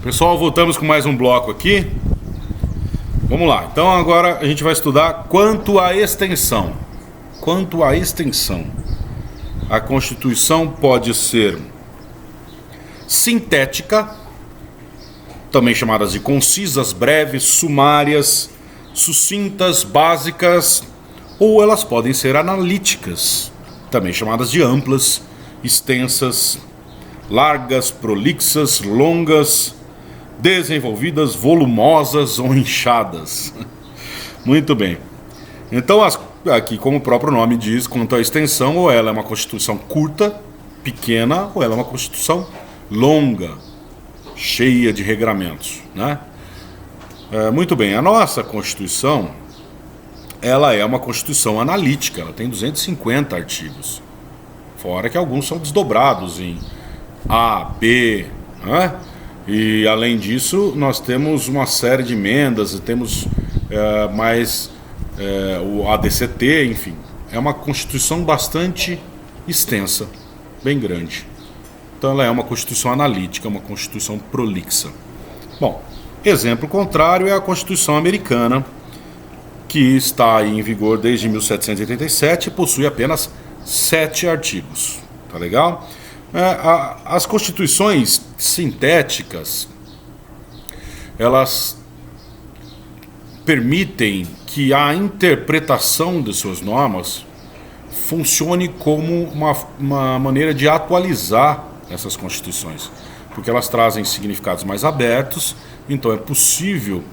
Pessoal, voltamos com mais um bloco aqui. Vamos lá. Então agora a gente vai estudar quanto à extensão. Quanto à extensão, a Constituição pode ser sintética, também chamadas de concisas, breves, sumárias, sucintas, básicas, ou elas podem ser analíticas, também chamadas de amplas, extensas, largas, prolixas, longas, desenvolvidas, volumosas ou inchadas. Muito bem. Então, aqui, como o próprio nome diz, quanto à extensão, ou ela é uma Constituição curta, pequena, ou ela é uma Constituição longa, cheia de regramentos, né? Muito bem, a nossa Constituição, ela é uma Constituição analítica, ela tem 250 artigos, fora que alguns são desdobrados em A, B, né? E além disso, nós temos uma série de emendas, temos o ADCT, enfim. É uma Constituição bastante extensa, bem grande. Então ela é uma Constituição analítica, uma Constituição prolixa. Bom, exemplo contrário é a Constituição americana, que está em vigor desde 1787 e possui apenas 7 artigos. Tá legal? As constituições sintéticas, elas permitem que a interpretação de suas normas funcione como uma maneira de atualizar essas constituições, porque elas trazem significados mais abertos. Então é possível,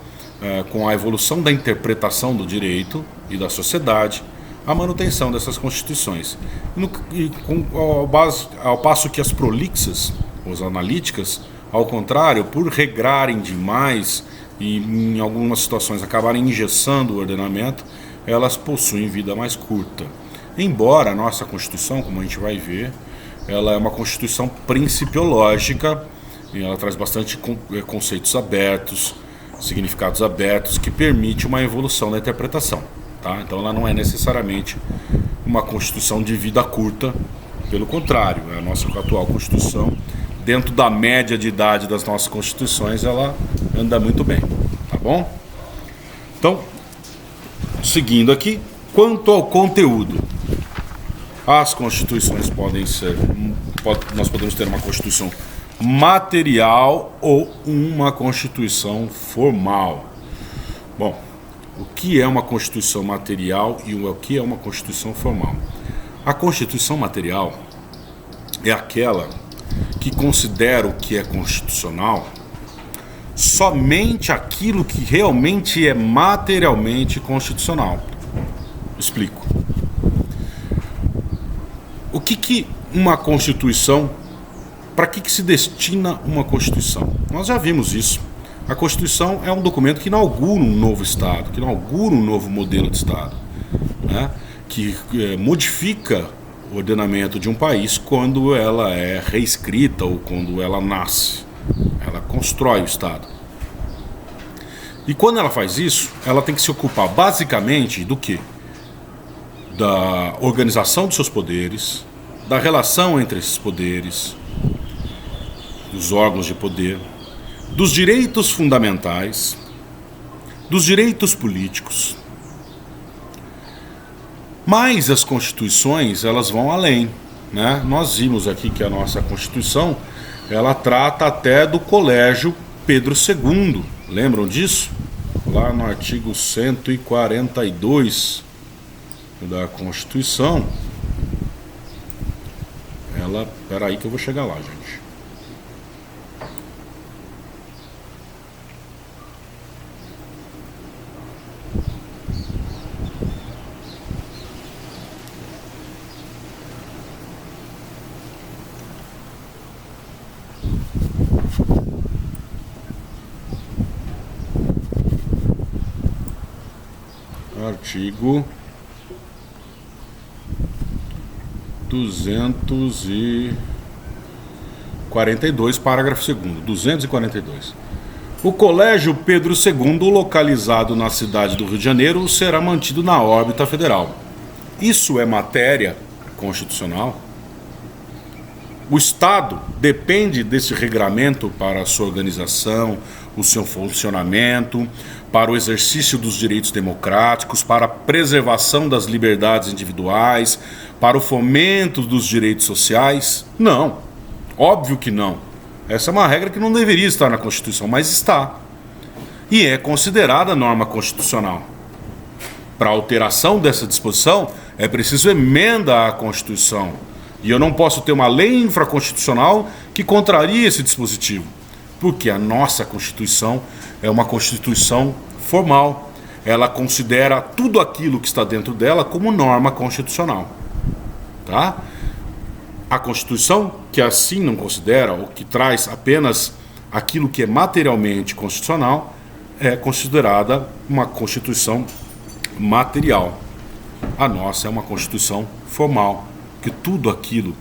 com a evolução da interpretação do direito e da sociedade, a manutenção dessas constituições. Ao passo que as prolixas, as analíticas, ao contrário, por regrarem demais e em algumas situações acabarem engessando o ordenamento, elas possuem vida mais curta. Embora a nossa Constituição, como a gente vai ver, ela é uma Constituição principiológica, e ela traz bastante conceitos abertos, significados abertos, que permite uma evolução da interpretação. Tá? Então ela não é necessariamente uma Constituição de vida curta, pelo contrário, a nossa atual Constituição, dentro da média de idade das nossas Constituições, ela anda muito bem, tá bom? Então, seguindo aqui, quanto ao conteúdo, as Constituições nós podemos ter uma Constituição material ou uma Constituição formal. Bom, o que é uma Constituição material e o que é uma Constituição formal? A Constituição material é aquela que considera o que é constitucional somente aquilo que realmente é materialmente constitucional. Explico. O que uma Constituição, para que se destina uma Constituição? Nós já vimos isso. A Constituição é um documento que inaugura um novo Estado, que inaugura um novo modelo de Estado, né? Que modifica o ordenamento de um país quando ela é reescrita ou quando ela nasce. Ela constrói o Estado. E quando ela faz isso, ela tem que se ocupar basicamente do quê? Da organização dos seus poderes, da relação entre esses poderes, dos órgãos de poder, dos direitos fundamentais, dos direitos políticos. Mas as constituições, elas vão além, né? Nós vimos aqui que a nossa Constituição, ela trata até do Colégio Pedro II. Lembram disso? Lá no artigo 142 da Constituição. Espera aí que eu vou chegar lá, gente. Artigo 242, parágrafo 2º, 242. O Colégio Pedro II, localizado na cidade do Rio de Janeiro, será mantido na órbita federal. Isso é matéria constitucional? O Estado depende desse regramento para a sua organização, o seu funcionamento, para o exercício dos direitos democráticos, para a preservação das liberdades individuais, para o fomento dos direitos sociais? Não, óbvio que não. Essa é uma regra que não deveria estar na Constituição, mas está. E é considerada norma constitucional. Para alteração dessa disposição, é preciso emenda à Constituição. E eu não posso ter uma lei infraconstitucional que contraria esse dispositivo, porque a nossa Constituição é uma Constituição formal. Ela considera tudo aquilo que está dentro dela como norma constitucional. Tá? A Constituição, que assim não considera, ou que traz apenas aquilo que é materialmente constitucional, é considerada uma Constituição material. A nossa é uma Constituição formal, que tudo aquilo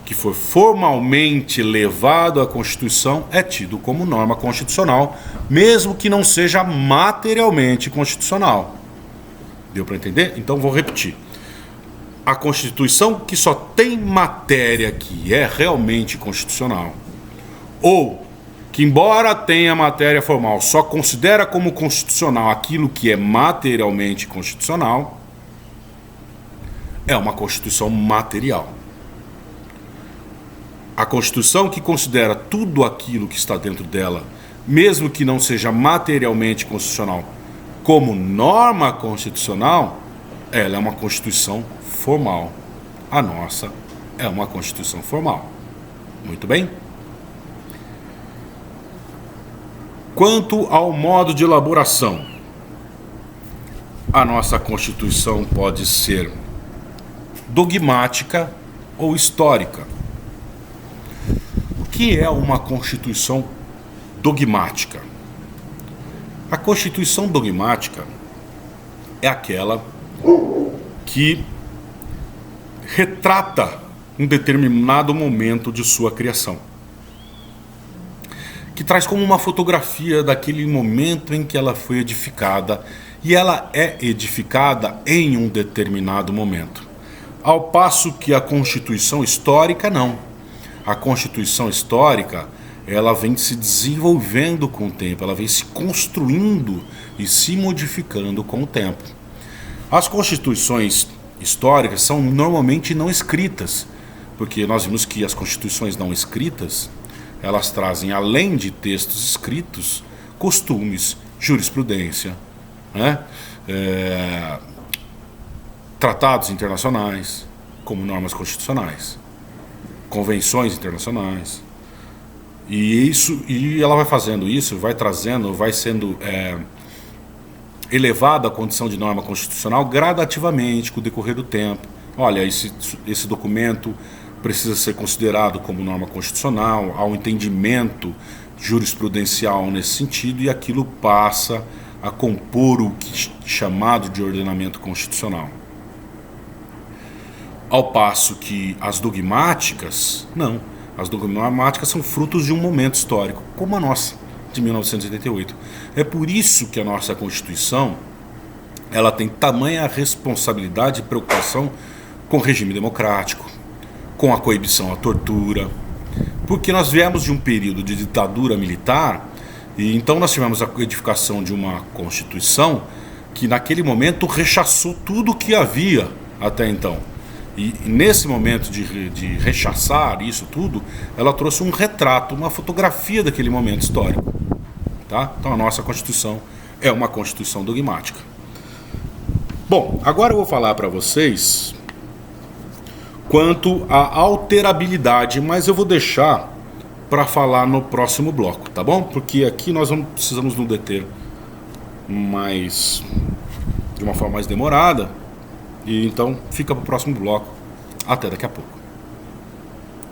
que for formalmente levado à Constituição é tido como norma constitucional, mesmo que não seja materialmente constitucional. Deu para entender? Então vou repetir. A Constituição que só tem matéria que é realmente constitucional, ou que, embora tenha matéria formal, só considera como constitucional aquilo que é materialmente constitucional, é uma Constituição material. A Constituição que considera tudo aquilo que está dentro dela, mesmo que não seja materialmente constitucional, como norma constitucional, ela é uma Constituição formal. A nossa é uma Constituição formal. Muito bem? Quanto ao modo de elaboração, a nossa Constituição pode ser dogmática ou histórica. O que é uma Constituição dogmática? A Constituição dogmática é aquela que retrata um determinado momento de sua criação, que traz como uma fotografia daquele momento em que ela foi edificada, e ela é edificada em um determinado momento. Ao passo que a Constituição histórica não. A Constituição histórica, ela vem se desenvolvendo com o tempo, ela vem se construindo e se modificando com o tempo. As Constituições históricas são normalmente não escritas, porque nós vimos que as Constituições não escritas, elas trazem, além de textos escritos, costumes, jurisprudência, né? Tratados internacionais, como normas constitucionais, convenções internacionais. E ela vai fazendo isso, vai trazendo, vai sendo elevada à condição de norma constitucional gradativamente com o decorrer do tempo. Olha, esse documento precisa ser considerado como norma constitucional, há um entendimento jurisprudencial nesse sentido, e aquilo passa a compor o que é chamado de ordenamento constitucional. Ao passo que as dogmáticas, não. As dogmáticas são frutos de um momento histórico, como a nossa, de 1988. É por isso que a nossa Constituição, ela tem tamanha responsabilidade e preocupação com o regime democrático, com a coibição à tortura, porque nós viemos de um período de ditadura militar, e então nós tivemos a edificação de uma Constituição que naquele momento rechaçou tudo o que havia até então. E nesse momento de rechaçar isso tudo, ela trouxe um retrato, uma fotografia daquele momento histórico. Tá? Então a nossa Constituição é uma Constituição dogmática. Bom, agora eu vou falar para vocês quanto à alterabilidade, mas eu vou deixar para falar no próximo bloco, tá bom? Porque aqui nós precisamos nos deter de uma forma mais demorada. E então fica para o próximo bloco. Até daqui a pouco.